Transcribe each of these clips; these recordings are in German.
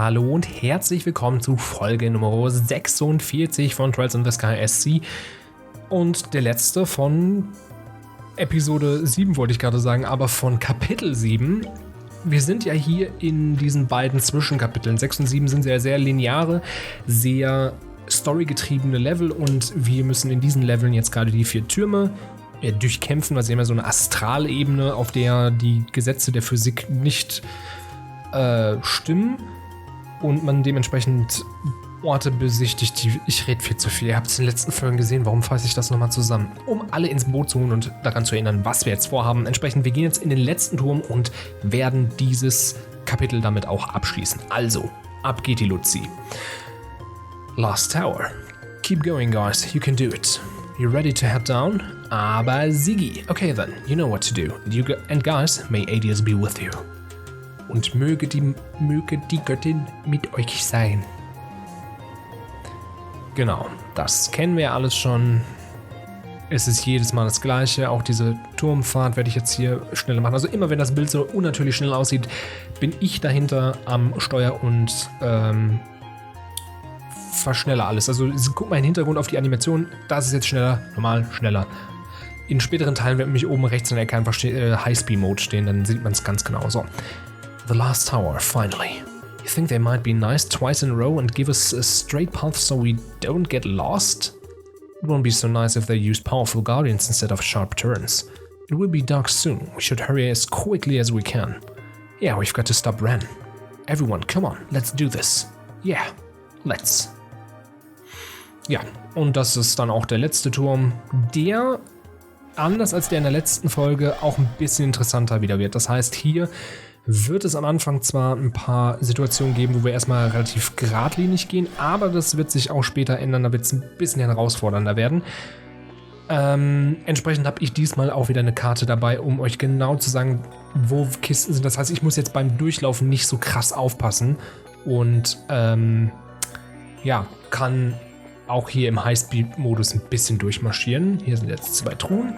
Hallo und herzlich willkommen zu Folge Nummer 46 von Trails-Serie SC und der letzte von Episode 7 wollte ich gerade sagen, aber von Kapitel 7. Wir sind ja hier in diesen beiden Zwischenkapiteln. 6 und 7 sind sehr, sehr lineare, sehr storygetriebene Level und wir müssen in diesen Leveln jetzt gerade die 4 Türme durchkämpfen, weil sie haben ja so eine Astralebene, auf der die Gesetze der Physik nicht stimmen und man dementsprechend Orte besichtigt, ich rede viel zu viel. Ihr habt es in den letzten Folgen gesehen, warum fasse ich das nochmal zusammen? Um alle ins Boot zu holen und daran zu erinnern, was wir jetzt vorhaben. Entsprechend, wir gehen jetzt in den letzten Turm und werden dieses Kapitel damit auch abschließen. Also, ab geht die Luzi. Last Tower. Keep going, guys. You can do it. You ready to head down? Aber Sigi. Okay then, you know what to do. And guys, may Adios be with you. Und möge die Göttin mit euch sein. Genau, das kennen wir ja alles schon. Es ist jedes Mal das Gleiche. Auch diese Turmfahrt werde ich jetzt hier schneller machen. Also immer wenn das Bild so unnatürlich schnell aussieht, bin ich dahinter am Steuer und verschnelle alles. Also guck mal im Hintergrund auf die Animation. Das ist jetzt schneller, normal, schneller. In späteren Teilen wird nämlich oben rechts in der Ecke einfach High-Speed-Mode stehen. Dann sieht man es ganz genau. So. The last tower, finally. You think they might be nice twice in a row and give us a straight path so we don't get lost? It won't be so nice if they use powerful guardians instead of sharp turns. It will be dark soon. We should hurry as quickly as we can. Yeah, we've got to stop Ren. Everyone, come on, let's do this. Yeah, let's. Ja, und das ist dann auch der letzte Turm, der, anders als der in der letzten Folge, auch ein bisschen interessanter wieder wird. Das heißt, hier wird es am Anfang zwar ein paar Situationen geben, wo wir erstmal relativ geradlinig gehen, aber das wird sich auch später ändern, da wird es ein bisschen herausfordernder werden. Entsprechend habe ich diesmal auch wieder eine Karte dabei, um euch genau zu sagen, wo Kisten sind. Das heißt, ich muss jetzt beim Durchlaufen nicht so krass aufpassen und ja, kann auch hier im High-Speed-Modus ein bisschen durchmarschieren. Hier sind jetzt 2 Truhen.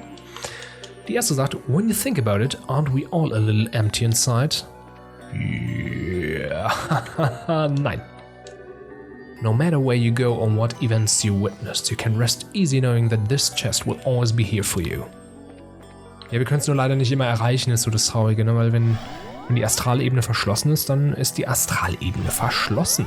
Die erste sagt, when you think about it, aren't we all a little empty inside? Yeah. Nein. No matter where you go or what events you witnessed, you can rest easy knowing that this chest will always be here for you. Ja, wir können es nur leider nicht immer erreichen, ist so das Traurige, ne? Weil wenn die Astralebene verschlossen ist, dann ist die Astralebene verschlossen.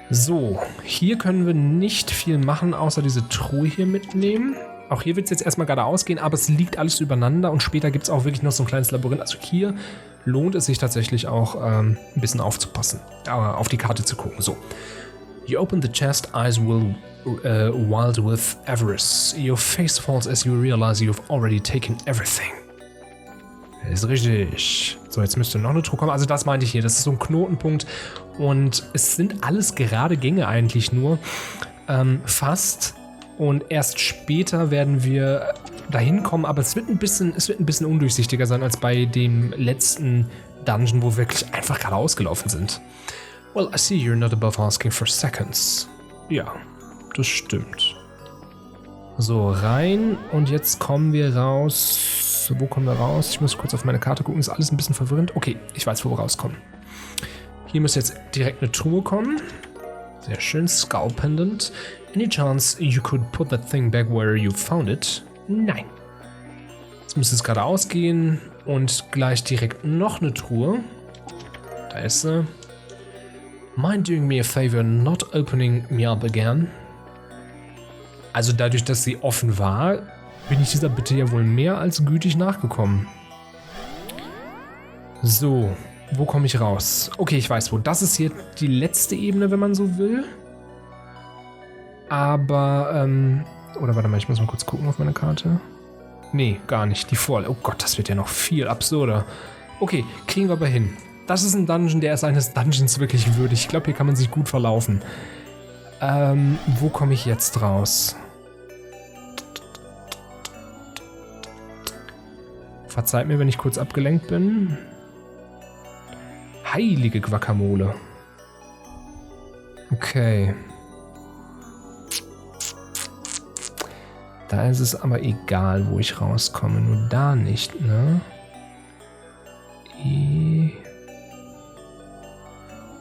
So, hier können wir nicht viel machen, außer diese Truhe hier mitnehmen. Auch hier wird es jetzt erstmal geradeaus gehen, aber es liegt alles übereinander und später gibt es auch wirklich noch so ein kleines Labyrinth. Also hier lohnt es sich tatsächlich auch ein bisschen aufzupassen, auf die Karte zu gucken. So, you open the chest, eyes will wild with avarice. Your face falls as you realize you've already taken everything. Das ist richtig. So, jetzt müsste noch eine Truhe kommen. Also das meinte ich hier, das ist so ein Knotenpunkt und es sind alles gerade Gänge eigentlich nur. Fast. Und erst später werden wir dahin kommen, aber es wird ein bisschen undurchsichtiger sein als bei dem letzten Dungeon, wo wir wirklich einfach gerade ausgelaufen sind. Well, I see you're not above asking for seconds. Ja, das stimmt. So, rein und jetzt kommen wir raus. Wo kommen wir raus? Ich muss kurz auf meine Karte gucken, ist alles ein bisschen verwirrend. Okay, ich weiß, wo wir rauskommen. Hier müsste jetzt direkt eine Truhe kommen. Sehr schön, Skull Pendant. Any chance you could put that thing back where you found it? Nein. Jetzt müsste es geradeaus gehen und gleich direkt noch eine Truhe. Da ist sie. Mind doing me a favor, not opening me up again? Also dadurch, dass sie offen war, bin ich dieser Bitte ja wohl mehr als gütig nachgekommen. So, wo komme ich raus? Okay, ich weiß wo. Das ist hier die letzte Ebene, wenn man so will. Aber, oder warte mal, ich muss mal kurz gucken auf meine Karte. Nee, gar nicht. Die Vorletzte. Oh Gott, das wird ja noch viel absurder. Okay, kriegen wir aber hin. Das ist ein Dungeon, der ist eines Dungeons wirklich würdig. Ich glaube, hier kann man sich gut verlaufen. Wo komme ich jetzt raus? Verzeiht mir, wenn ich kurz abgelenkt bin. Heilige Guacamole. Okay. Da ist es aber egal, wo ich rauskomme. Nur da nicht, ne?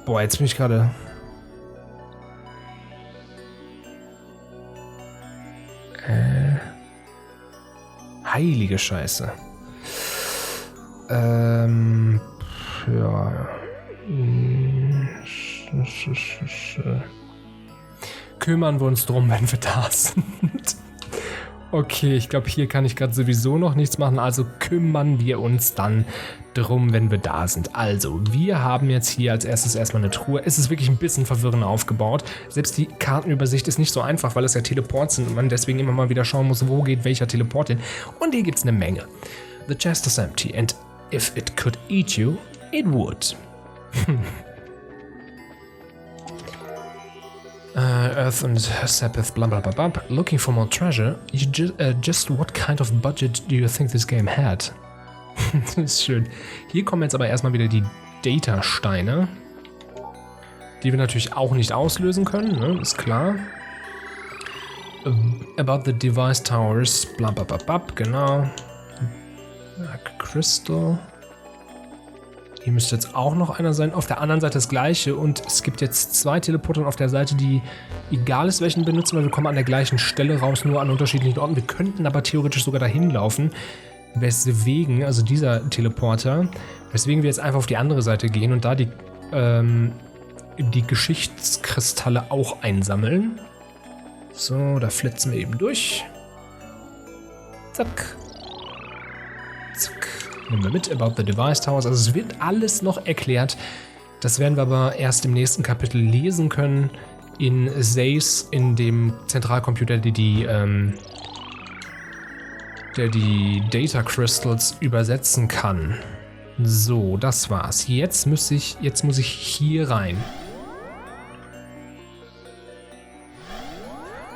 Boah, jetzt bin ich gerade... Heilige Scheiße. Ja. Kümmern wir uns drum, wenn wir da sind. Okay, ich glaube, hier kann ich gerade sowieso noch nichts machen, also kümmern wir uns dann drum, wenn wir da sind. Also, wir haben jetzt hier als erstes erstmal eine Truhe. Es ist wirklich ein bisschen verwirrend aufgebaut. Selbst die Kartenübersicht ist nicht so einfach, weil es ja Teleports sind und man deswegen immer mal wieder schauen muss, wo geht welcher Teleport hin. Und hier gibt es eine Menge. The chest is empty and if it could eat you, it would. Earth and Sabbath, blah blah blah blah. Looking for more treasure. Just what kind of budget do you think this game had? Das ist schön. Hier kommen jetzt aber erstmal wieder die Data-Steine, die wir natürlich auch nicht auslösen können, ne? Ist klar. About the device towers, blah blah blah blah, genau. Crystal. Hier müsste jetzt auch noch einer sein. Auf der anderen Seite das gleiche. Und es gibt jetzt 2 Teleporter auf der Seite, die egal ist, welchen benutzen, weil wir kommen an der gleichen Stelle raus, nur an unterschiedlichen Orten. Wir könnten aber theoretisch sogar dahin laufen. Weswegen, also dieser Teleporter, weswegen wir jetzt einfach auf die andere Seite gehen und da die Geschichtskristalle auch einsammeln. So, da flitzen wir eben durch. Zack. Zack. Nehmen wir mit, About the Device Towers. Also es wird alles noch erklärt. Das werden wir aber erst im nächsten Kapitel lesen können. In Zeiss, in dem Zentralcomputer, der die Data Crystals übersetzen kann. So, das war's. Jetzt muss ich hier rein.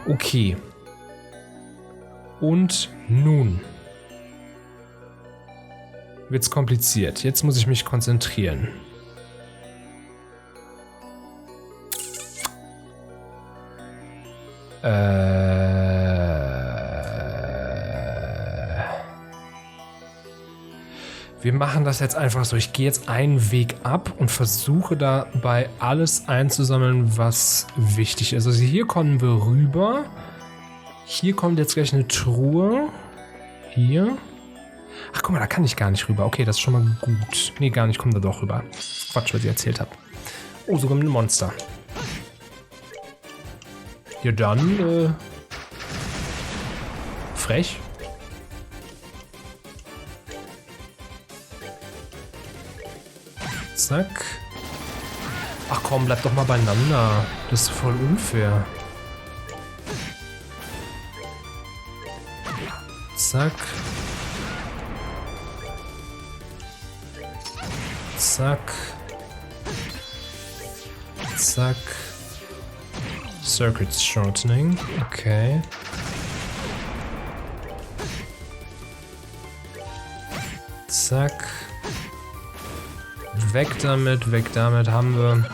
Okay. Und nun wird's kompliziert. Jetzt muss ich mich konzentrieren. Wir machen das jetzt einfach so. Ich gehe jetzt einen Weg ab und versuche dabei alles einzusammeln, was wichtig ist. Also hier kommen wir rüber. Hier kommt jetzt gleich eine Truhe. Hier. Ach, guck mal, da kann ich gar nicht rüber. Okay, das ist schon mal gut. Nee, gar nicht, kommt da doch rüber. Quatsch, was ich erzählt habe. Oh, sogar ein Monster. Ja, dann, frech. Zack. Ach komm, bleib doch mal beieinander. Das ist voll unfair. Zack. Zack. Zack. Circuits shortening. Okay. Zack. Weg damit, haben wir.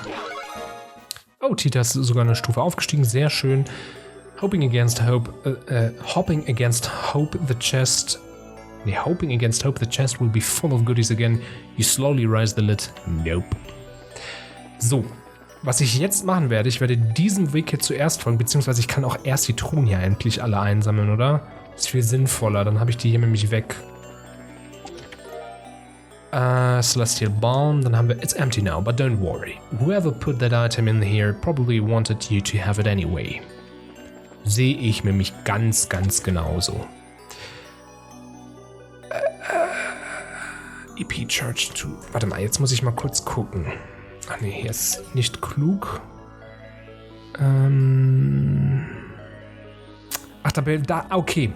Oh, Tita ist sogar eine Stufe aufgestiegen, sehr schön. Hoping against hope the chest. Nee, hoping against hope the chest will be full of goodies again. You slowly raise the lid. Nope. So, was ich jetzt machen werde, ich werde diesem Weg hier zuerst folgen, beziehungsweise ich kann auch erst die Truhen hier endlich alle einsammeln, oder? Das ist viel sinnvoller, dann habe ich die hier nämlich weg. Celestial Balm, dann haben wir It's empty now, but don't worry. Whoever put that item in here probably wanted you to have it anyway. Sehe ich nämlich ganz, ganz genauso. EP Charge 2. Warte mal, jetzt muss ich mal kurz gucken. Ach nee, hier ist nicht klug. Ach, da, okay.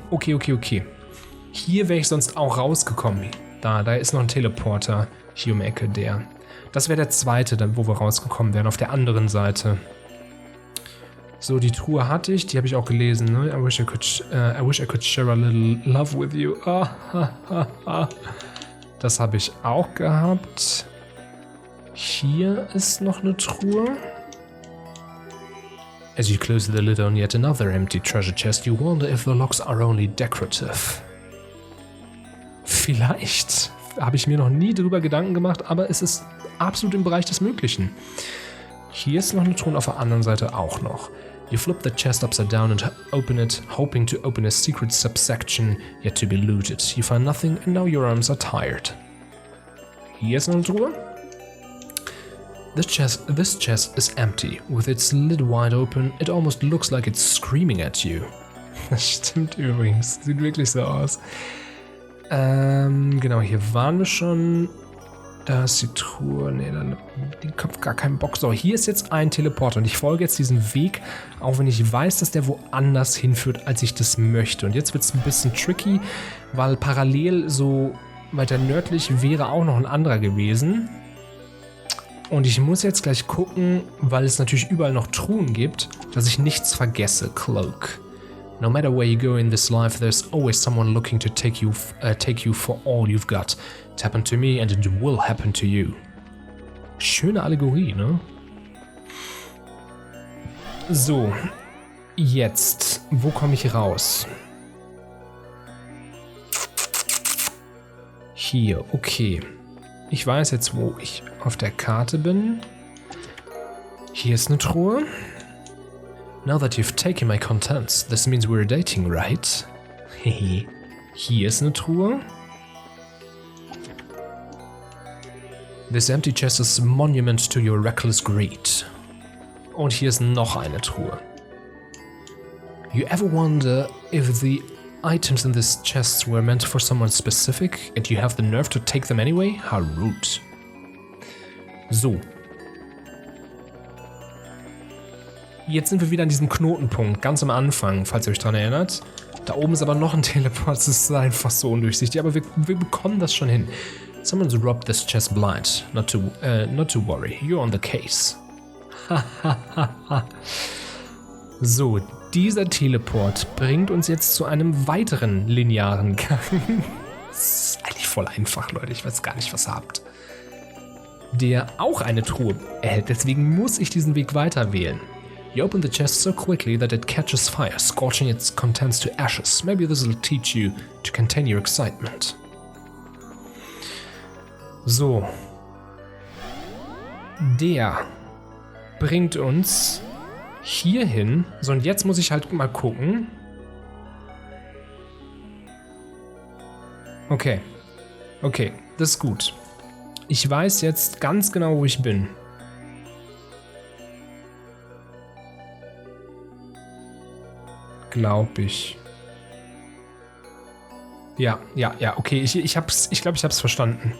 Hier wäre ich sonst auch rausgekommen. Da ist noch ein Teleporter. Hier um die Ecke, der. Das wäre der zweite, dann, wo wir rausgekommen wären, auf der anderen Seite. So, die Truhe hatte ich, die habe ich auch gelesen, ne? I wish I could share a little love with you. Das habe ich auch gehabt. Hier ist noch eine Truhe. As you close the lid on yet another empty treasure chest, you wonder if the locks are only decorative. Vielleicht. Habe ich mir noch nie darüber Gedanken gemacht, aber es ist absolut im Bereich des Möglichen. Hier ist noch eine Truhe, auf der anderen Seite auch noch. You flip the chest upside down and open it, hoping to open a secret subsection yet to be looted. You find nothing and now your arms are tired. Hier ist noch eine Truhe. This chest is empty. With its lid wide open, it almost looks like it's screaming at you. Das stimmt übrigens. Sieht wirklich so aus. Genau, hier waren wir schon. Da ist die Truhe. Ne, dann den Kopf gar keinen Bock. So, hier ist jetzt ein Teleporter und ich folge jetzt diesen Weg, auch wenn ich weiß, dass der woanders hinführt, als ich das möchte. Und jetzt wird es ein bisschen tricky, weil parallel so weiter nördlich wäre auch noch ein anderer gewesen. Und ich muss jetzt gleich gucken, weil es natürlich überall noch Truhen gibt, dass ich nichts vergesse. Cloak. No matter where you go in this life, there's always someone looking to take you for all you've got. It happened to me and it will happen to you. Schöne Allegorie, ne? So, jetzt, wo komme ich raus? Hier, okay. Ich weiß jetzt, wo ich auf der Karte bin. Hier ist eine Truhe. Now that you've taken my contents, this means we're dating, right? Hehe. Hier ist eine Truhe. This empty chest is a monument to your reckless greed. Und hier ist noch eine Truhe. You ever wonder if the items in this chest were meant for someone specific and you have the nerve to take them anyway? How rude. So. Jetzt sind wir wieder an diesem Knotenpunkt, ganz am Anfang, falls ihr euch daran erinnert. Da oben ist aber noch ein Teleport, das ist einfach so undurchsichtig, aber wir bekommen das schon hin. Someone's robbed this chest blind. Not to worry, you're on the case. So, dieser Teleport bringt uns jetzt zu einem weiteren linearen Gang. Das ist eigentlich voll einfach, Leute, ich weiß gar nicht, was ihr habt. Der auch eine Truhe erhält, deswegen muss ich diesen Weg weiter wählen. You open the chest so quickly that it catches fire, scorching its contents to ashes. Maybe this will teach you to contain your excitement. So. Der bringt uns hierhin. So, und jetzt muss ich halt mal gucken. Okay. Okay, das ist gut. Ich weiß jetzt ganz genau, wo ich bin. Glaube ich. Ja, okay. Ich glaube, ich hab's verstanden.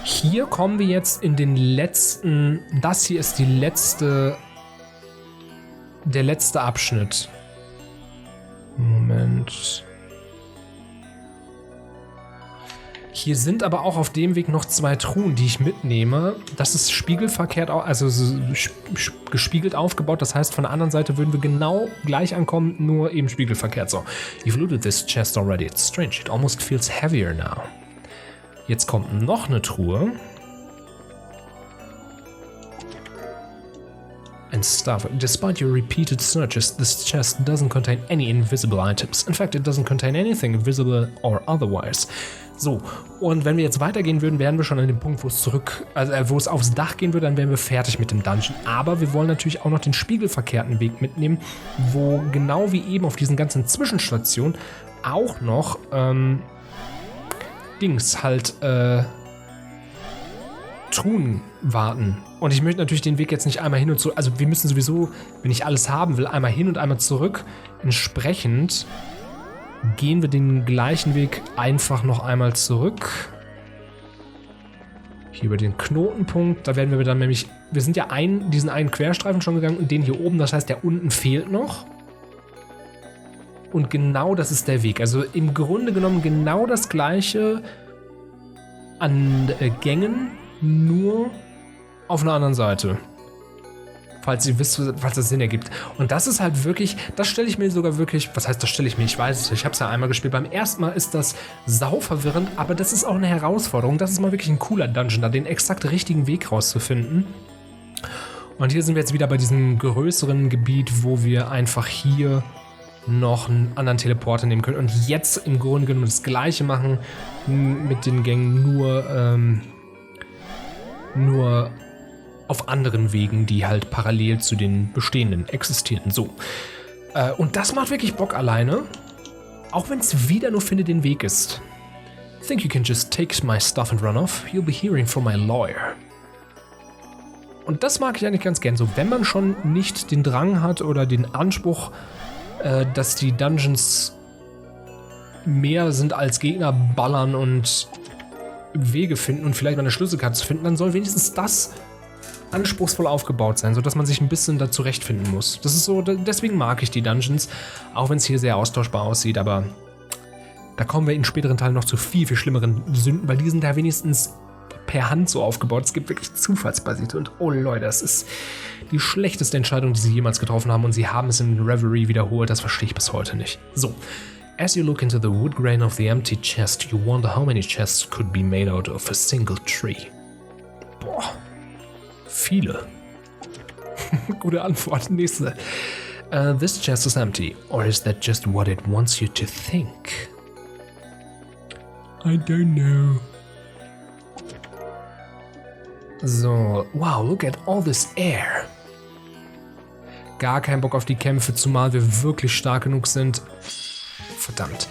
Hier kommen wir jetzt in den letzten. Das hier ist der letzte Abschnitt. Moment. Hier sind aber auch auf dem Weg noch 2 Truhen, die ich mitnehme. Das ist spiegelverkehrt, also gespiegelt aufgebaut. Das heißt, von der anderen Seite würden wir genau gleich ankommen, nur eben spiegelverkehrt. So, you've looted this chest already. It's strange. It almost feels heavier now. Jetzt kommt noch eine Truhe. And stuff. Despite your repeated searches, this chest doesn't contain any invisible items. In fact, it doesn't contain anything visible or otherwise. So, und wenn wir jetzt weitergehen würden, wären wir schon an dem Punkt, wo es aufs Dach gehen würde, dann wären wir fertig mit dem Dungeon. Aber wir wollen natürlich auch noch den spiegelverkehrten Weg mitnehmen, wo genau wie eben auf diesen ganzen Zwischenstationen auch noch Truhen warten. Und ich möchte natürlich den Weg jetzt nicht einmal hin und zurück. Also wir müssen sowieso, wenn ich alles haben will, einmal hin und einmal zurück. Entsprechend gehen wir den gleichen Weg einfach noch einmal zurück. Hier über den Knotenpunkt. Da werden wir dann nämlich. Wir sind ja diesen einen Querstreifen schon gegangen und den hier oben. Das heißt, der unten fehlt noch. Und genau das ist der Weg. Also im Grunde genommen genau das gleiche an Gängen, nur auf einer anderen Seite. Falls ihr wisst, was das Sinn ergibt. Und das ist halt wirklich, das stelle ich mir sogar wirklich, was heißt, das stelle ich mir, ich weiß es, ich habe es ja einmal gespielt. Beim ersten Mal ist das sau verwirrend, aber das ist auch eine Herausforderung. Das ist mal wirklich ein cooler Dungeon, da den exakt richtigen Weg rauszufinden. Und hier sind wir jetzt wieder bei diesem größeren Gebiet, wo wir einfach hier noch einen anderen Teleporter nehmen können. Und jetzt im Grunde genommen das Gleiche machen mit den Gängen, nur auf anderen Wegen, die halt parallel zu den bestehenden existieren. So. Und das macht wirklich Bock alleine, auch wenn es wieder nur finde den Weg ist. Think you can just take my stuff and run off? You'll be hearing from my lawyer. Und das mag ich eigentlich ganz gern. So, wenn man schon nicht den Drang hat oder den Anspruch, dass die Dungeons mehr sind als Gegner ballern und Wege finden und vielleicht mal eine Schlüsselkarte zu finden, dann soll wenigstens das anspruchsvoll aufgebaut sein, sodass man sich ein bisschen da zurechtfinden muss. Das ist so, deswegen mag ich die Dungeons, auch wenn es hier sehr austauschbar aussieht, aber da kommen wir in späteren Teilen noch zu viel, viel schlimmeren Sünden, weil die sind da wenigstens per Hand so aufgebaut. Es gibt wirklich zufallsbasierte und oh Leute, das ist die schlechteste Entscheidung, die sie jemals getroffen haben und sie haben es in Reverie wiederholt, das verstehe ich bis heute nicht. So. As you look into the wood grain of the empty chest, you wonder how many chests could be made out of a single tree. Boah. Viele. Gute Antwort. Nächste. This chest is empty, or is that just what it wants you to think? I don't know. So, wow, look at all this air. Gar kein Bock auf die Kämpfe, zumal wir wirklich stark genug sind. Verdammt.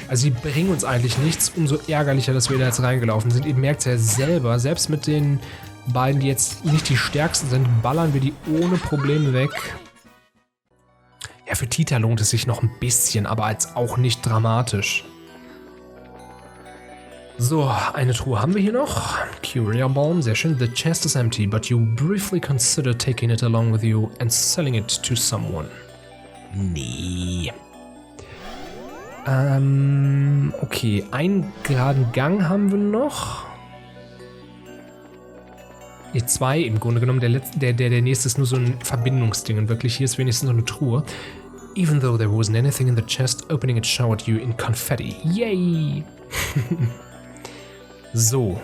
Also sie bringen uns eigentlich nichts, umso ärgerlicher, dass wir da jetzt reingelaufen sind. Ihr merkt es ja selber, selbst mit den beiden, die jetzt nicht die stärksten sind, ballern wir die ohne Probleme weg. Ja, für Tita lohnt es sich noch ein bisschen, aber als auch nicht dramatisch. So, eine Truhe haben wir hier noch. Curia Balm, sehr schön. The chest is empty, but you briefly consider taking it along with you and selling it to someone. Nee. Okay, einen geraden Gang haben wir noch. Nee, zwei im Grunde genommen. Der nächste ist nur so ein Verbindungsding und wirklich hier ist wenigstens noch eine Truhe. Even though there wasn't anything in the chest, opening it showered you in confetti. Yay! So.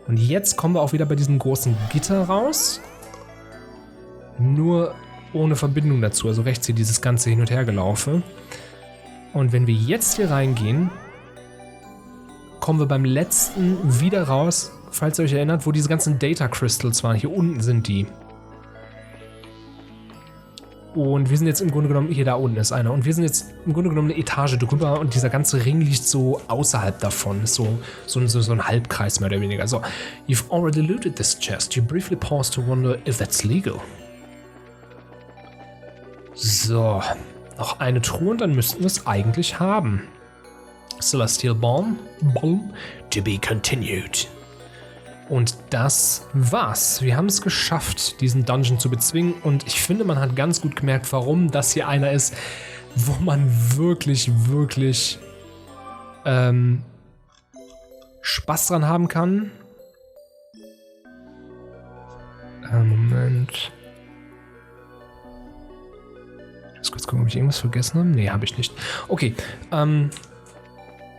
Und jetzt kommen wir auch wieder bei diesem großen Gitter raus. Nur ohne Verbindung dazu. Also rechts hier dieses ganze Hin- und Hergelaufe. Und wenn wir jetzt hier reingehen, kommen wir beim letzten wieder raus, falls ihr euch erinnert, wo diese ganzen Data Crystals waren. Hier unten sind die. Und wir sind jetzt im Grunde genommen, hier da unten ist einer. Und wir sind jetzt im Grunde genommen eine Etage drüber und dieser ganze Ring liegt so außerhalb davon. Ist so ein Halbkreis mehr oder weniger. So, you've already looted this chest. You briefly pause to wonder if that's legal. So, noch eine Truhe und dann müssten wir es eigentlich haben. Celestial Balm, to be continued. Und das war's. Wir haben es geschafft, diesen Dungeon zu bezwingen. Und ich finde, man hat ganz gut gemerkt, warum das hier einer ist, wo man wirklich, wirklich Spaß dran haben kann. Moment. Ich muss kurz gucken, ob ich irgendwas vergessen habe. Nee, habe ich nicht. Okay,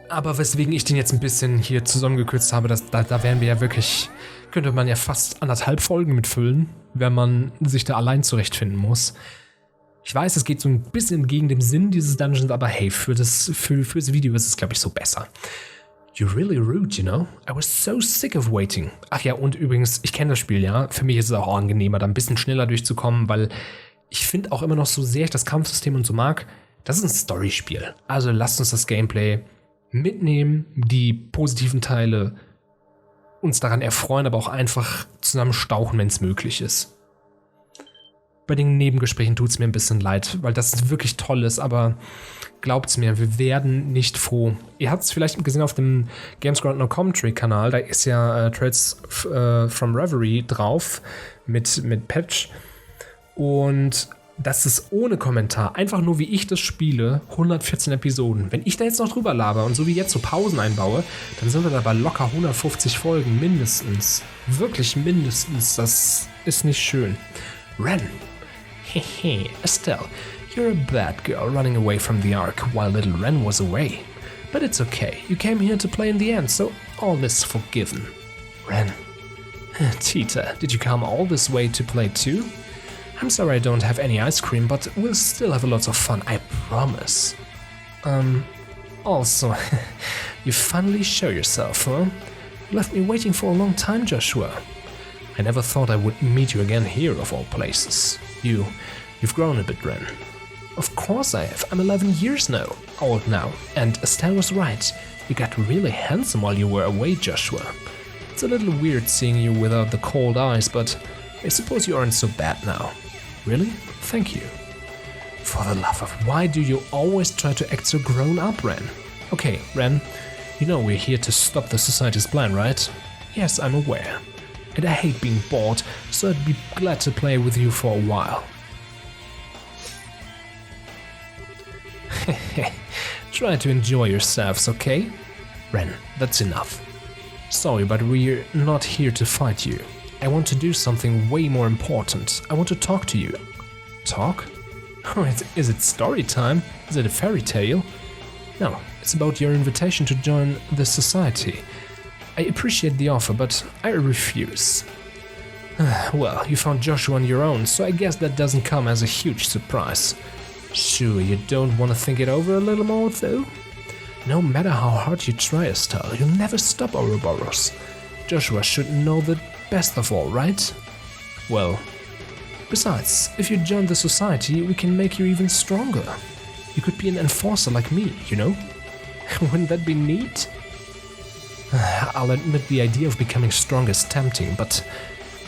aber weswegen ich den jetzt ein bisschen hier zusammengekürzt habe, da wären wir ja wirklich, könnte man ja fast 1,5 Folgen mitfüllen, wenn man sich da allein zurechtfinden muss. Ich weiß, es geht so ein bisschen gegen den Sinn dieses Dungeons, aber hey, für das Video ist es, glaube ich, so besser. You're really rude, you know? I was so sick of waiting. Ach ja, und übrigens, ich kenne das Spiel, ja. Für mich ist es auch angenehmer, da ein bisschen schneller durchzukommen, weil ich finde auch immer noch, so sehr ich das Kampfsystem und so mag, das ist ein Storyspiel. Also lasst uns das Gameplay mitnehmen, die positiven Teile uns daran erfreuen, aber auch einfach zusammen stauchen, wenn es möglich ist. Bei den Nebengesprächen tut es mir ein bisschen leid, weil das wirklich toll ist, aber glaubt's mir, wir werden nicht froh. Ihr habt es vielleicht gesehen auf dem Gamesground Commentary-Kanal, da ist ja Trails from Reverie drauf mit Patch und das ist ohne Kommentar, einfach nur wie ich das spiele, 114 Episoden. Wenn ich da jetzt noch drüber laber und so wie jetzt so Pausen einbaue, dann sind wir dabei locker 150 Folgen, mindestens. Wirklich mindestens, das ist nicht schön. Ren. Hehe, Estelle, you're a bad girl running away from the Ark while little Ren was away. But it's okay, you came here to play in the end, so all is forgiven. Ren. Tita, did you come all this way to play too? I'm sorry I don't have any ice cream, but we'll still have a lot of fun, I promise. Also, you finally show yourself, huh? You left me waiting for a long time, Joshua. I never thought I would meet you again here of all places. You've grown a bit, Ren. Of course I have. I'm 11 years old now, and Estelle was right. You got really handsome while you were away, Joshua. It's a little weird seeing you without the cold eyes, but I suppose you aren't so bad now. Really? Thank you. For the love of, why do you always try to act so grown up, Ren? Okay, Ren, you know we're here to stop the society's plan, right? Yes, I'm aware. And I hate being bored, so I'd be glad to play with you for a while. Try to enjoy yourselves, okay? Ren, that's enough. Sorry, but we're not here to fight you. I want to do something way more important. I want to talk to you. Talk? Oh, is it story time? Is it a fairy tale? No, it's about your invitation to join the society. I appreciate the offer, but I refuse. Well, you found Joshua on your own, so I guess that doesn't come as a huge surprise. Sure, you don't want to think it over a little more, though? No matter how hard you try, Estelle, you'll never stop Ouroboros. Joshua should know that best of all, right? Well, besides, if you join the society, we can make you even stronger. You could be an enforcer like me, you know? Wouldn't that be neat? I'll admit the idea of becoming strong is tempting, but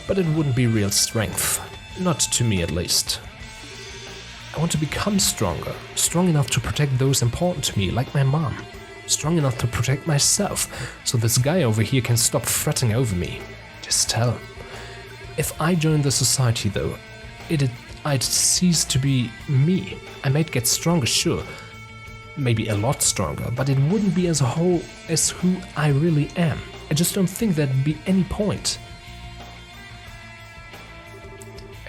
it wouldn't be real strength. Not to me, at least. I want to become stronger, strong enough to protect those important to me, like my mom. Strong enough to protect myself, so this guy over here can stop fretting over me. Just tell him. If I join the society, though, I'd cease to be me. I might get stronger, sure. Maybe a lot stronger, but it wouldn't be as whole as who I really am. I just don't think there'd be any point.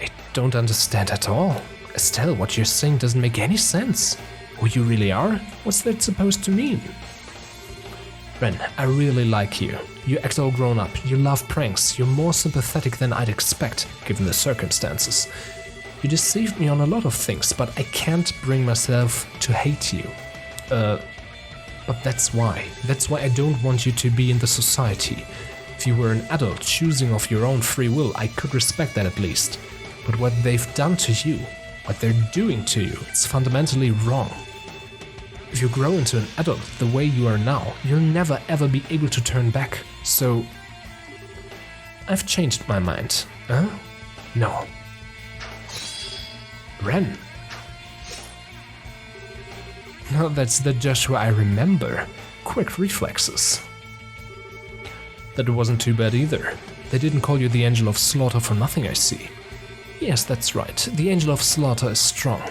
I don't understand at all. Estelle, what you're saying doesn't make any sense. Who you really are? What's that supposed to mean? Ren, I really like you. You act all grown up, you love pranks, you're more sympathetic than I'd expect, given the circumstances. You deceived me on a lot of things, but I can't bring myself to hate you. But that's why. That's why I don't want you to be in the society. If you were an adult choosing of your own free will, I could respect that at least. But what they've done to you, what they're doing to you, it's fundamentally wrong. If you grow into an adult the way you are now, you'll never ever be able to turn back. So, I've changed my mind. Huh? No. Ren. No, that's the Joshua I remember. Quick reflexes. That wasn't too bad either. They didn't call you the Angel of Slaughter for nothing, I see. Yes, that's right. The Angel of Slaughter is strong.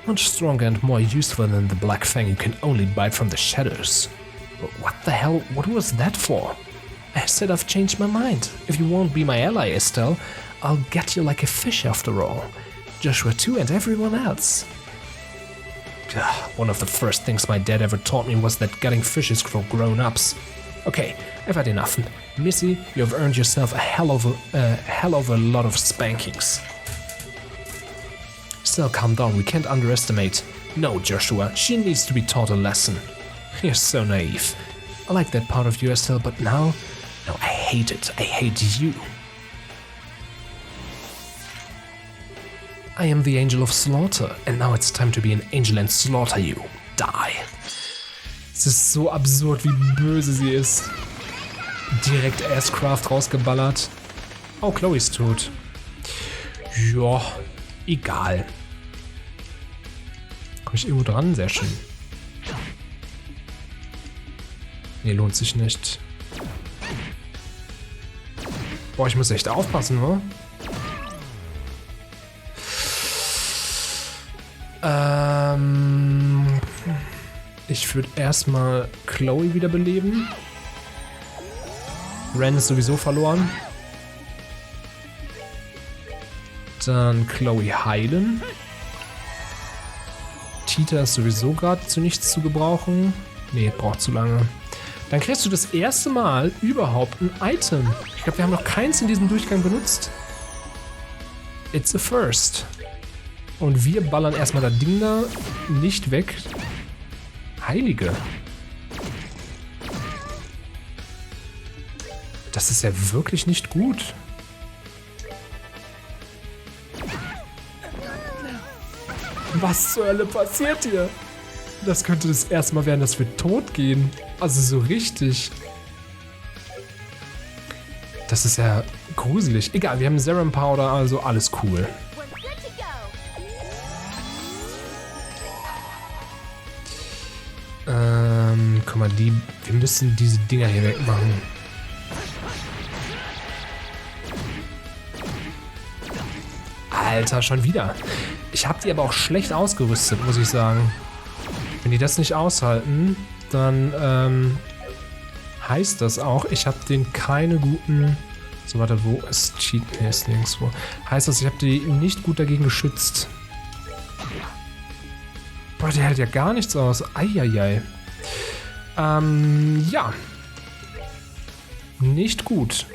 Much stronger and more useful than the Black Fang you can only bite from the shadows. But what the hell? What was that for? I said I've changed my mind. If you won't be my ally, Estelle, I'll get you like a fish after all. Joshua too and everyone else. One of the first things my dad ever taught me was that gutting fish is for grown-ups. Okay, I've had enough. Missy, you have earned yourself a hell of a lot of spankings. Still, calm down, we can't underestimate. No, Joshua, she needs to be taught a lesson. You're so naive. I like that part of you, Estelle, but now I hate it. I hate you. I am the Angel of Slaughter, and now it's time to be an Angel and slaughter you. Die. Es ist so absurd, wie böse sie ist. Direkt Asscraft rausgeballert. Oh, Chloe ist tot. Ja, egal. Komm ich irgendwo dran? Sehr schön. Nee, lohnt sich nicht. Boah, ich muss echt aufpassen, wa? Ich würde erstmal Chloe wiederbeleben. Ren ist sowieso verloren. Dann Chloe heilen. Tita ist sowieso gerade zu nichts zu gebrauchen. Nee, braucht zu lange. Dann kriegst du das erste Mal überhaupt ein Item. Ich glaube, wir haben noch keins in diesem Durchgang benutzt. It's a first. Und wir ballern erstmal das Ding da nicht weg. Heilige. Das ist ja wirklich nicht gut. Was zur Hölle passiert hier? Das könnte das erste Mal werden, dass wir tot gehen. Also so richtig. Das ist ja gruselig. Egal, wir haben Serum Powder, also alles cool. Guck mal, wir müssen diese Dinger hier wegmachen. Alter, schon wieder. Ich habe die aber auch schlecht ausgerüstet, muss ich sagen. Wenn die das nicht aushalten, dann heißt das auch, ich habe denen keine guten... So, warte, wo ist Cheat? Nee, ist nirgendwo. Heißt das, ich habe die nicht gut dagegen geschützt. Boah, der hält ja gar nichts aus. Eieiei. Ja. Nicht gut.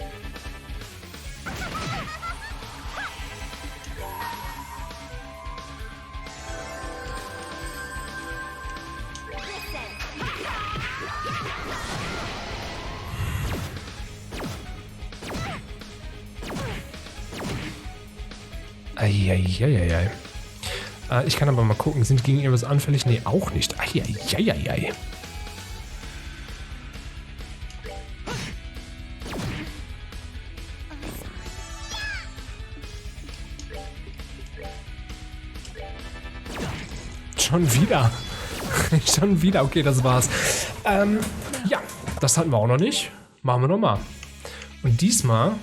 Eieieiei. Ich kann aber mal gucken, sind gegen irgendwas anfällig? Nee, auch nicht. Eieieiei. Schon wieder. Schon wieder. Okay, das war's. Ja, das hatten wir auch noch nicht. Machen wir nochmal. Und diesmal...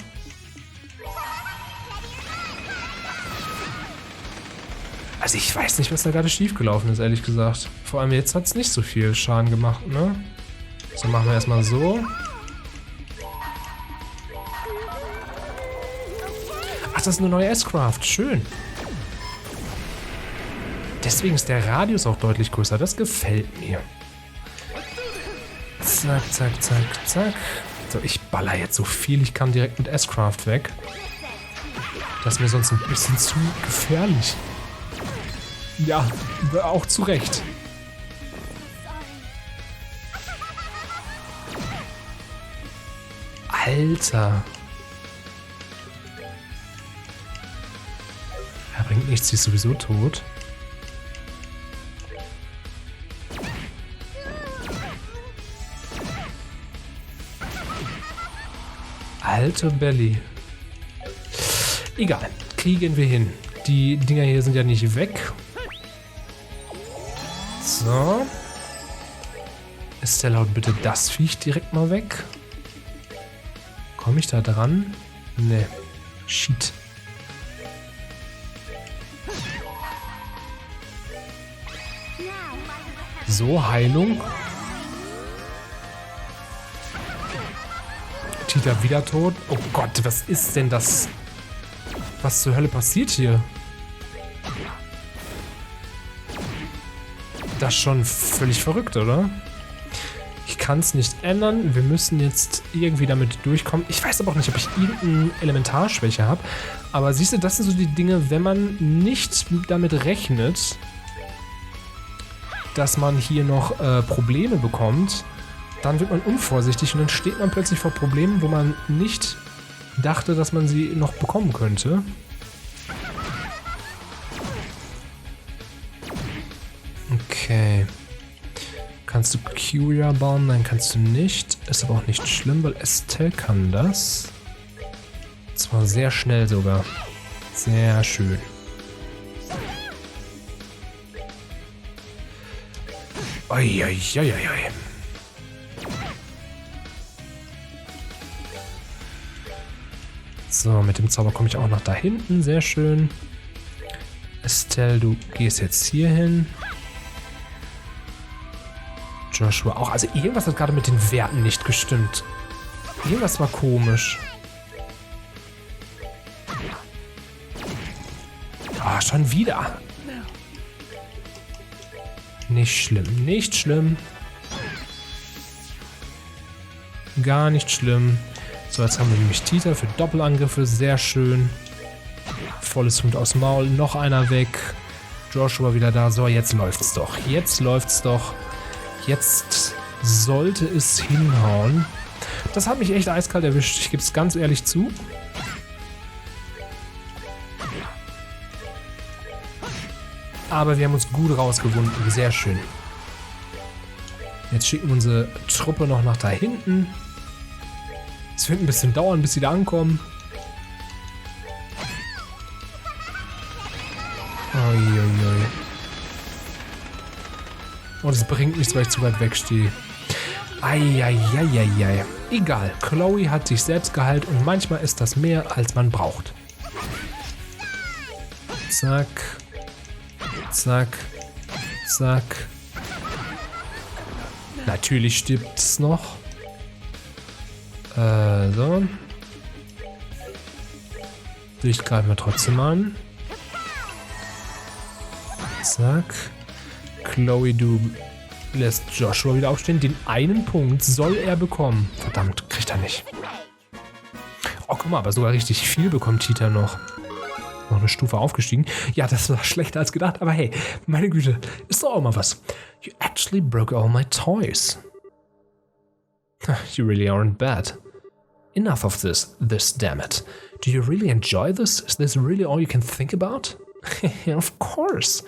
Also ich weiß nicht, was da gerade schiefgelaufen ist, ehrlich gesagt. Vor allem jetzt hat es nicht so viel Schaden gemacht, ne? So, machen wir erstmal so. Ach, das ist eine neue S-Craft. Schön. Deswegen ist der Radius auch deutlich größer. Das gefällt mir. Zack, zack, zack, zack. So, ich baller jetzt so viel ich kann direkt mit S-Craft weg. Das ist mir sonst ein bisschen zu gefährlich. Ja, auch zu Recht. Alter. Er bringt nichts, sie ist sowieso tot. Alte Belly. Egal, kriegen wir hin. Die Dinger hier sind ja nicht weg. So. Estelle, haut bitte das Viech direkt mal weg. Komme ich da dran? Ne. Shit. So, Heilung. Tita wieder tot. Oh Gott, was ist denn das? Was zur Hölle passiert hier? Das ist schon völlig verrückt, oder? Ich kann es nicht ändern. Wir müssen jetzt irgendwie damit durchkommen. Ich weiß aber auch nicht, ob ich irgendeine Elementarschwäche habe. Aber siehst du, das sind so die Dinge, wenn man nicht damit rechnet, dass man hier noch Probleme bekommt, dann wird man unvorsichtig und dann steht man plötzlich vor Problemen, wo man nicht dachte, dass man sie noch bekommen könnte. Okay. Kannst du Curia bauen? Nein, kannst du nicht. Ist aber auch nicht schlimm, weil Estelle kann das. Zwar sehr schnell sogar. Sehr schön. Uiuiuiui. So, mit dem Zauber komme ich auch noch da hinten. Sehr schön. Estelle, du gehst jetzt hier hin. Joshua auch. Also irgendwas hat gerade mit den Werten nicht gestimmt. Irgendwas war komisch. Ah, schon wieder. Nicht schlimm. Nicht schlimm. Gar nicht schlimm. So, jetzt haben wir nämlich Tita für Doppelangriffe. Sehr schön. Volles Hund aus Maul. Noch einer weg. Joshua wieder da. So, jetzt läuft's doch. Jetzt läuft's doch. Jetzt sollte es hinhauen. Das hat mich echt eiskalt erwischt. Ich gebe es ganz ehrlich zu. Aber wir haben uns gut rausgewunden. Sehr schön. Jetzt schicken wir unsere Truppe noch nach da hinten. Es wird ein bisschen dauern, bis sie da ankommen. Uiuiui. Und es bringt nichts, weil ich zu weit wegstehe. Eieieiei. Egal, Chloe hat sich selbst geheilt und manchmal ist das mehr, als man braucht. Zack. Zack. Zack. Natürlich stirbt es noch. So. Dich greifen wir trotzdem an. Zack. Chloe, du lässt Joshua wieder aufstehen. Den einen Punkt soll er bekommen. Verdammt, kriegt er nicht. Oh, guck mal, aber sogar richtig viel bekommt Tita noch. Noch eine Stufe aufgestiegen. Ja, das war schlechter als gedacht, aber hey, meine Güte, ist doch auch mal was. You actually broke all my toys. You really aren't bad. Enough of this damn it. Do you really enjoy this? Is this really all you can think about? Of course.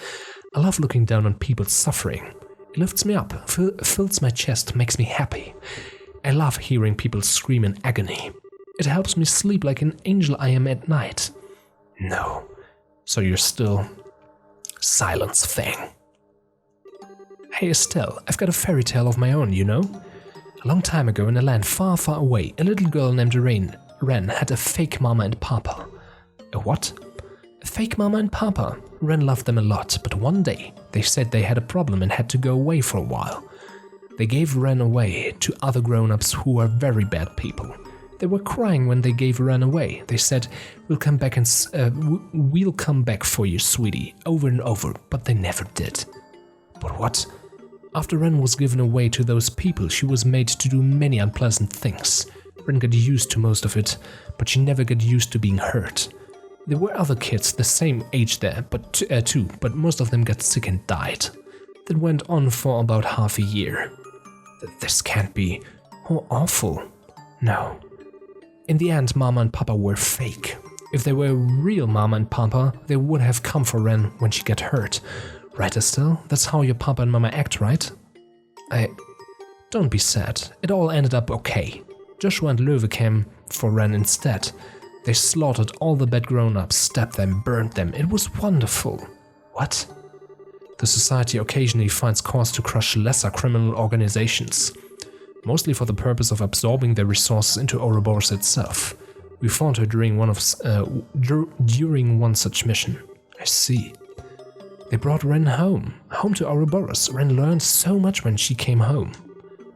I love looking down on people's suffering. It lifts me up, fills my chest, makes me happy. I love hearing people scream in agony. It helps me sleep like an angel I am at night. No. So you're still... Silence thing. Hey Estelle, I've got a fairy tale of my own, you know? A long time ago in a land far, far away, a little girl named Wren had a fake mama and papa. A what? A fake mama and papa. Wren loved them a lot, but one day they said they had a problem and had to go away for a while. They gave Wren away to other grown-ups who were very bad people. They were crying when they gave Wren away. They said, we'll come back for you, sweetie, over and over, but they never did. But what? After Wren was given away to those people, she was made to do many unpleasant things. Wren got used to most of it, but she never got used to being hurt. There were other kids the same age there, too, but most of them got sick and died. That went on for about half a year. This can't be. How awful. No. In the end, Mama and Papa were fake. If they were real Mama and Papa, they would have come for Wren when she got hurt. Right, Estelle? That's how your Papa and Mama act, right? Don't be sad. It all ended up okay. Joshua and Löwe came for Wren instead. They slaughtered all the bad grown-ups, stabbed them, burned them. It was wonderful. What? The society occasionally finds cause to crush lesser criminal organizations, mostly for the purpose of absorbing their resources into Ouroboros itself. We fought her during one such mission. I see. They brought Wren home to Ouroboros. Wren learned so much when she came home.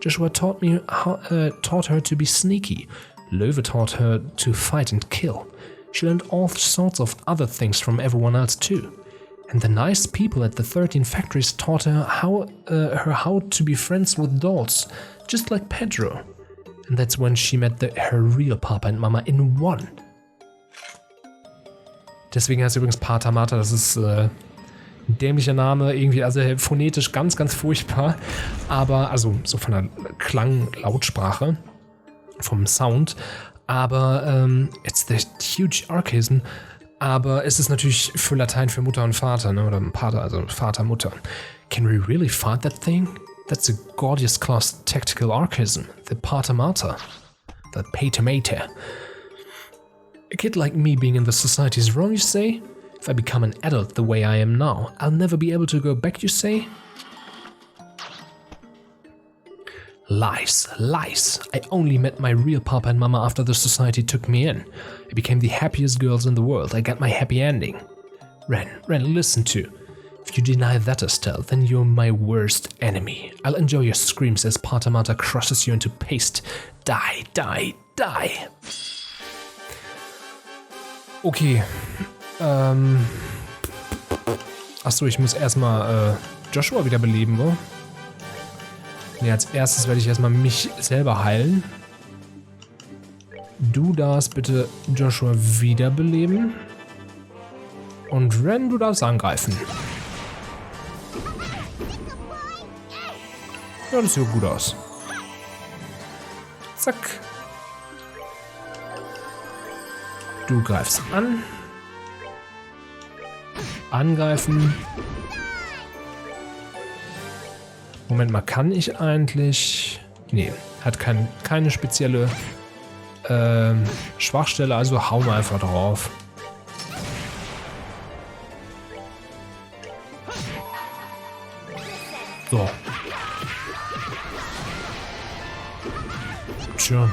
Joshua taught her to be sneaky. Löwe taught her to fight and kill. She learned all sorts of other things from everyone else too. And the nice people at the 13 factories taught her how to be friends with dolls, just like Pedro. And that's when she met her real Papa and Mama in one. Deswegen heißt übrigens Pater Mater, das ist ein dämlicher Name, irgendwie, also phonetisch ganz, ganz furchtbar, aber, also so von der Klang-Lautsprache, vom Sound, aber it's the huge archaism, aber es ist natürlich für Latein für Mutter und Vater, ne, oder Pater, also Vater, Mutter. Can we really fight that thing? That's a gorgeous class tactical archaism, the Pater Mater, the Pater Mater. A kid like me being in the society is wrong, you say? If I become an adult the way I am now, I'll never be able to go back, you say? Lies, lies. I only met my real Papa and Mama after the society took me in. I became the happiest girls in the world. I got my happy ending. Wren, listen to. If you deny that, Estelle, then you're my worst enemy. I'll enjoy your screams as Pater Mater crushes you into paste. Die, die, die. Okay. Achso, ich muss erstmal Joshua wiederbeleben, oder? Ne, als erstes werde ich erstmal mich selber heilen. Du darfst bitte Joshua wiederbeleben. Und Wren, du darfst angreifen. Ja, das sieht gut aus. Zack. Du greifst an. Angreifen. Moment mal, kann ich eigentlich... Nee, hat keine spezielle Schwachstelle, also hauen wir einfach drauf. So. Tja.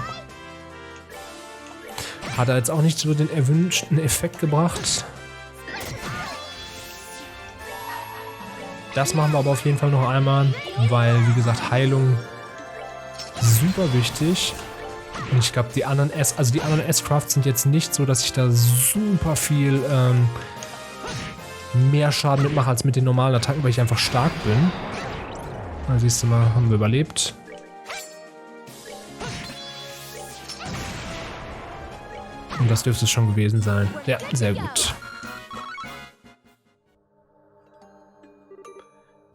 Hat er jetzt auch nicht so den erwünschten Effekt gebracht. Das machen wir aber auf jeden Fall noch einmal, weil, wie gesagt, Heilung super wichtig. Und ich glaube, die anderen S-Crafts sind jetzt nicht so, dass ich da super viel mehr Schaden mitmache als mit den normalen Attacken, weil ich einfach stark bin. Da siehst du mal, haben wir überlebt. Und das dürfte es schon gewesen sein. Ja, sehr gut.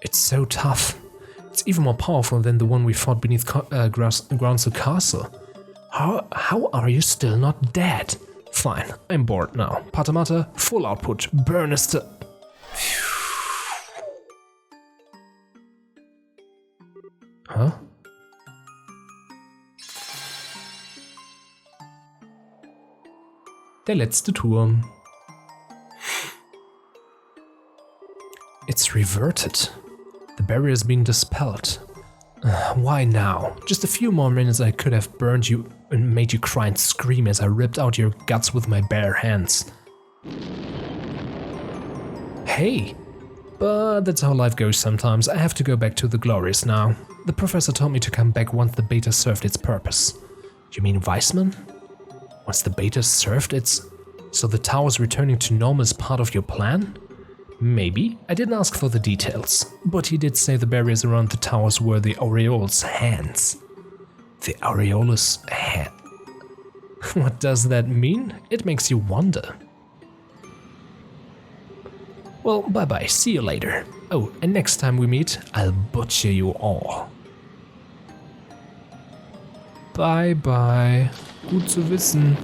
It's so tough. It's even more powerful than the one we fought beneath Groundsel Castle. How are you still not dead? Fine, I'm bored now. Patamata, full output. Burn is the... Huh? Der letzte Turm. It's reverted. The barrier's been dispelled. Why now? Just a few more minutes I could have burned you and made you cry and scream as I ripped out your guts with my bare hands. Hey! But that's how life goes sometimes. I have to go back to the glories now. The professor told me to come back once the beta served its purpose. You mean Weissman? Once the beta served its... So the tower's returning to normal is part of your plan? Maybe. I didn't ask for the details. But he did say the barriers around the towers were the Aureole's hands. The Aureole's hand? What does that mean? It makes you wonder. Well, bye-bye. See you later. Oh, and next time we meet, I'll butcher you all. Bye-bye. Gut zu wissen.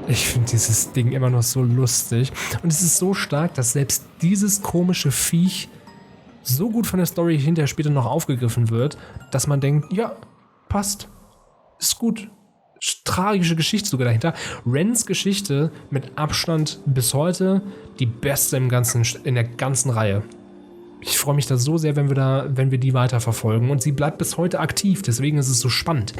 Ich finde dieses Ding immer noch so lustig. Und es ist so stark, dass selbst dieses komische Viech so gut von der Story hinterher später noch aufgegriffen wird, dass man denkt, ja, passt. Ist gut. Tragische Geschichte sogar dahinter. Rens Geschichte mit Abstand bis heute die beste in der ganzen Reihe. Ich freue mich da so sehr, wenn wir die weiterverfolgen. Und sie bleibt bis heute aktiv, deswegen ist es so spannend.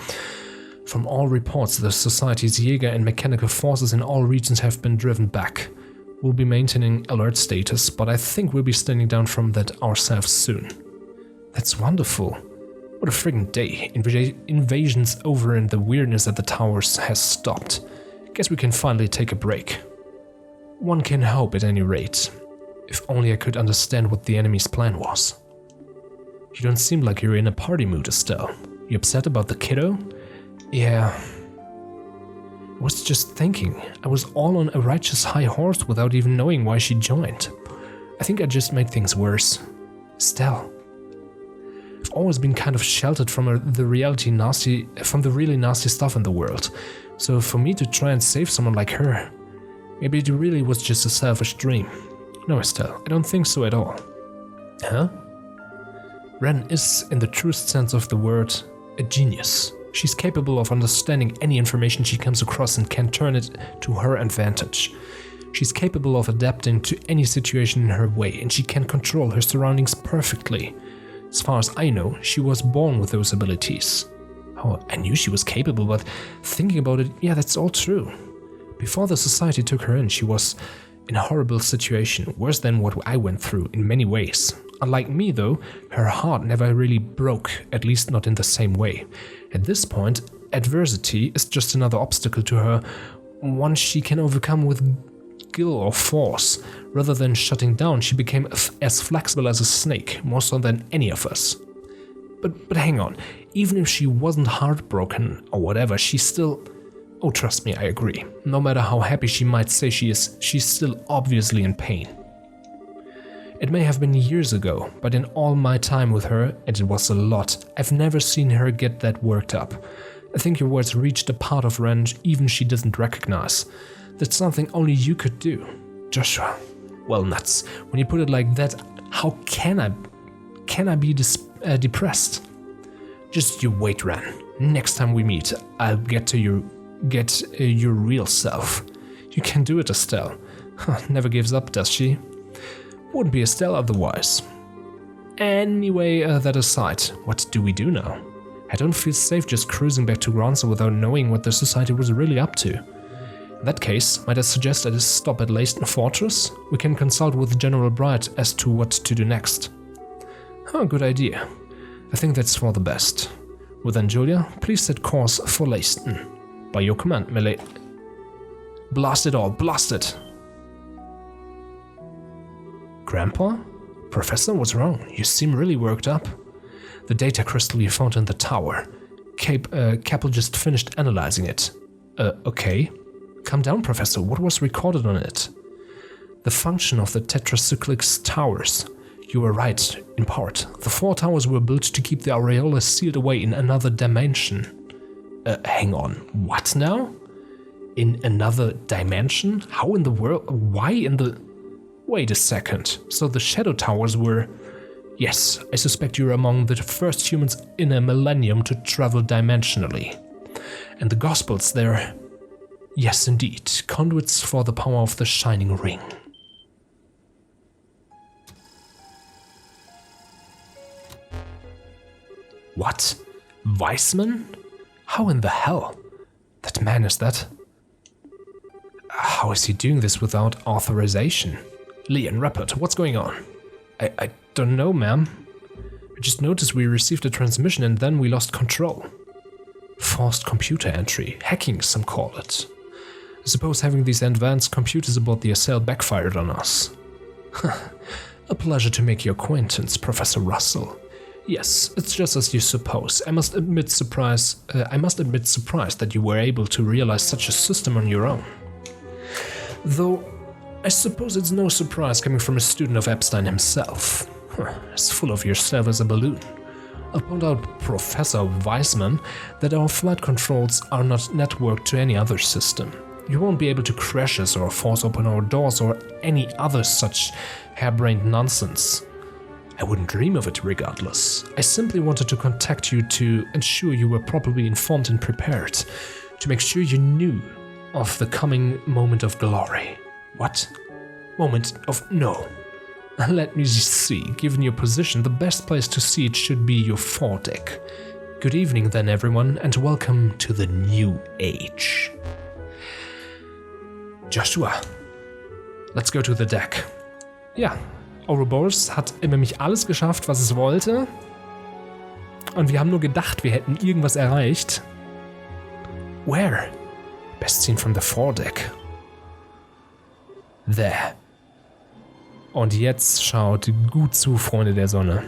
From all reports, the Society's Jäger and mechanical forces in all regions have been driven back. We'll be maintaining alert status, but I think we'll be standing down from that ourselves soon. That's wonderful. What a friggin' day. Invasion's over and the weirdness at the towers has stopped. Guess we can finally take a break. One can hope at any rate. If only I could understand what the enemy's plan was. You don't seem like you're in a party mood, Estelle. You upset about the kiddo? Yeah. I was just thinking. I was all on a righteous high horse without even knowing why she joined. I think I just made things worse. Estelle. I've always been kind of sheltered from the really nasty stuff in the world. So for me to try and save someone like her, maybe it really was just a selfish dream. No, Estelle, I don't think so at all. Huh? Ren is, in the truest sense of the word, a genius. She's capable of understanding any information she comes across and can turn it to her advantage. She's capable of adapting to any situation in her way, and she can control her surroundings perfectly. As far as I know, she was born with those abilities. Oh, I knew she was capable, but thinking about it, yeah, that's all true. Before the society took her in, she was in a horrible situation, worse than what I went through in many ways. Unlike me, though, her heart never really broke, at least not in the same way. At this point, adversity is just another obstacle to her, one she can overcome with skill or force. Rather than shutting down, she became as flexible as a snake, more so than any of us. But hang on, even if she wasn't heartbroken or whatever, she still... Oh, trust me, I agree. No matter how happy she might say she is, she's still obviously in pain. It may have been years ago, but in all my time with her, and it was a lot, I've never seen her get that worked up. I think your words reached a part of Ren even she doesn't recognize. That's something only you could do. Joshua. Well, nuts. When you put it like that, how can I be depressed. Just you wait, Ran. Next time we meet, I'll get your real self. You can do it, Estelle. Never gives up, does she? Wouldn't be Estelle otherwise. Anyway, that aside, what do we do now? I don't feel safe just cruising back to Granza without knowing what the society was really up to. In that case, might I suggest a stop at Leyston Fortress? We can consult with General Bright as to what to do next. Good idea. I think that's for the best. Well then, Julia, please set course for Leyston. By your command, Millie. Blast it all, blast it! Grandpa? Professor, what's wrong? You seem really worked up. The data crystal you found in the tower. Capel just finished analyzing it. Okay. Calm down, Professor. What was recorded on it? The function of the tetracyclic towers. You were right, in part. The 4 towers were built to keep the aureola sealed away in another dimension. Hang on. What now? In another dimension? How in the world? Why in the... Wait a second. So the shadow towers were... Yes, I suspect you're among the first humans in a millennium to travel dimensionally. And the Gospels, they're... Yes, indeed. Conduits for the power of the Shining Ring. What? Weissman? How in the hell? That man is that... How is he doing this without authorization? Leon, Rappert, what's going on? I don't know, ma'am. I just noticed we received a transmission and then we lost control. Forced computer entry. Hacking, some call it. I suppose having these advanced computers aboard the SL backfired on us. A pleasure to make your acquaintance, Professor Russell. Yes, it's just as you suppose. I must admit surprised that you were able to realize such a system on your own. Though, I suppose it's no surprise coming from a student of Epstein himself. As full of yourself as a balloon. I'll point out, Professor Weissman, that our flight controls are not networked to any other system. You won't be able to crash us or force open our doors or any other such harebrained nonsense. I wouldn't dream of it regardless. I simply wanted to contact you to ensure you were properly informed and prepared, to make sure you knew of the coming moment of glory. What? Moment of no. Let me see, given your position, the best place to see it should be your foredeck. Good evening then, everyone, and welcome to the new age. Joshua, let's go to the deck. Ja, Ouroboros hat nämlich alles geschafft, was es wollte. Und wir haben nur gedacht, wir hätten irgendwas erreicht. Where? Best seen from the foredeck. There. Und jetzt schaut gut zu, Freunde der Sonne.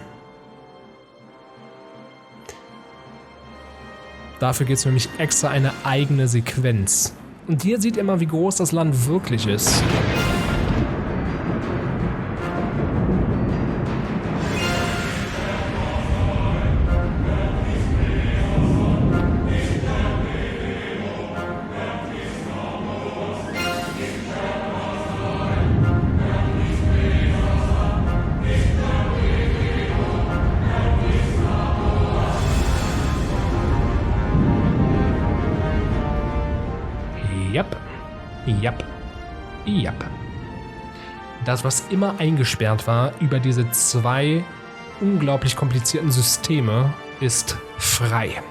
Dafür gibt es nämlich extra eine eigene Sequenz. Und hier sieht ihr mal, wie groß das Land wirklich ist. Yep. Das, was immer eingesperrt war über diese 2 unglaublich komplizierten Systeme, ist frei.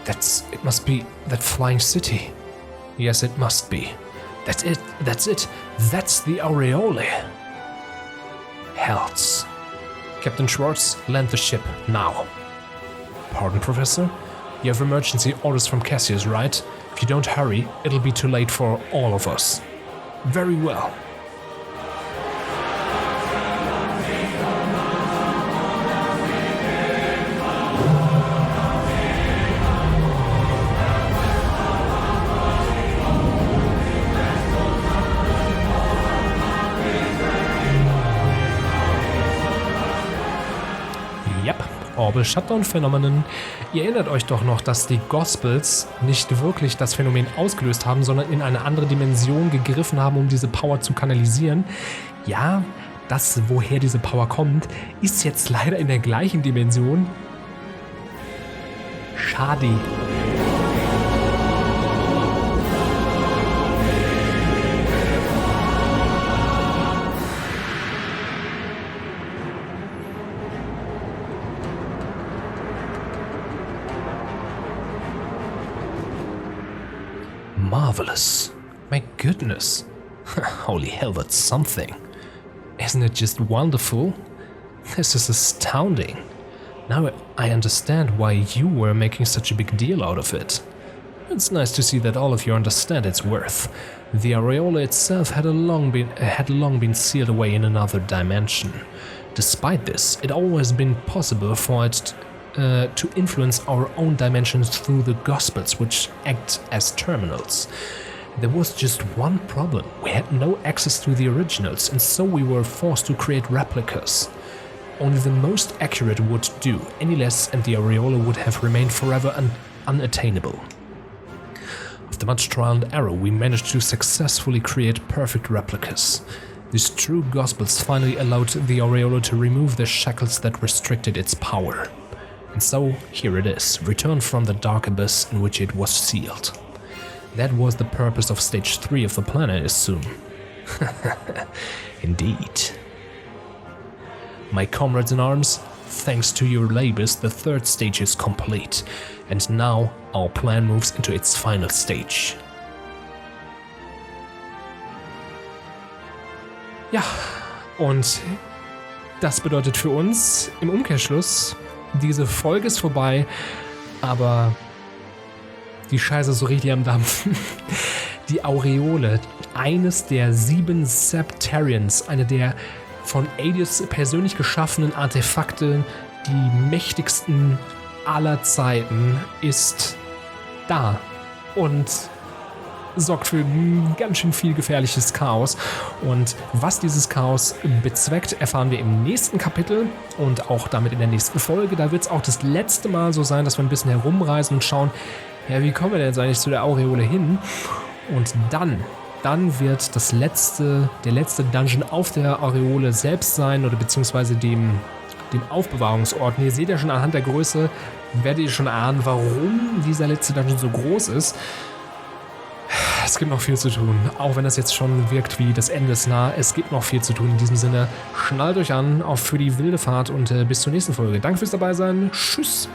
It must be that flying city. Yes, it must be. That's it. That's the Aureole. Hells. Captain Schwartz, land the ship, now. Pardon, Professor? You have emergency orders from Cassius, right? If you don't hurry, it'll be too late for all of us. Very well. Yep, Orbital Shutdown Phänomenen. Ihr erinnert euch doch noch, dass die Gospels nicht wirklich das Phänomen ausgelöst haben, sondern in eine andere Dimension gegriffen haben, um diese Power zu kanalisieren. Ja, das, woher diese Power kommt, ist jetzt leider in der gleichen Dimension. Schade. Marvelous. My goodness. Holy hell, that's something. Isn't it just wonderful? This is astounding. Now I understand why you were making such a big deal out of it. It's nice to see that all of you understand its worth. The aureola itself had long been sealed away in another dimension. Despite this, it always been possible for it to influence our own dimensions through the Gospels, which act as terminals. There was just one problem. We had no access to the originals, and so we were forced to create replicas. Only the most accurate would do, any less and the aureola would have remained forever unattainable. After much trial and error, we managed to successfully create perfect replicas. These true Gospels finally allowed the aureola to remove the shackles that restricted its power. And so, here it is, returned from the dark abyss in which it was sealed. That was the purpose of stage 3 of the plan, I assume. Indeed. My comrades in arms, thanks to your labors, the third stage is complete. And now our plan moves into its final stage. Ja, und das bedeutet für uns im Umkehrschluss, diese Folge ist vorbei, aber die Scheiße ist so richtig am Dampfen. Die Aureole, eines der 7 Septarians, eine der von Adius persönlich geschaffenen Artefakte, die mächtigsten aller Zeiten, ist da und sorgt für ganz schön viel gefährliches Chaos. Und was dieses Chaos bezweckt, erfahren wir im nächsten Kapitel und auch damit in der nächsten Folge. Da wird es auch das letzte Mal so sein, dass wir ein bisschen herumreisen und schauen, ja, wie kommen wir denn jetzt eigentlich zu der Aureole hin? Und dann wird der letzte Dungeon auf der Aureole selbst sein oder beziehungsweise dem Aufbewahrungsort. Und ihr seht ja schon anhand der Größe, werdet ihr schon ahnen, warum dieser letzte Dungeon so groß ist. Es gibt noch viel zu tun, auch wenn das jetzt schon wirkt wie das Ende ist nah. Es gibt noch viel zu tun in diesem Sinne. Schnallt euch an, auf für die wilde Fahrt und bis zur nächsten Folge. Danke fürs dabei sein. Tschüss.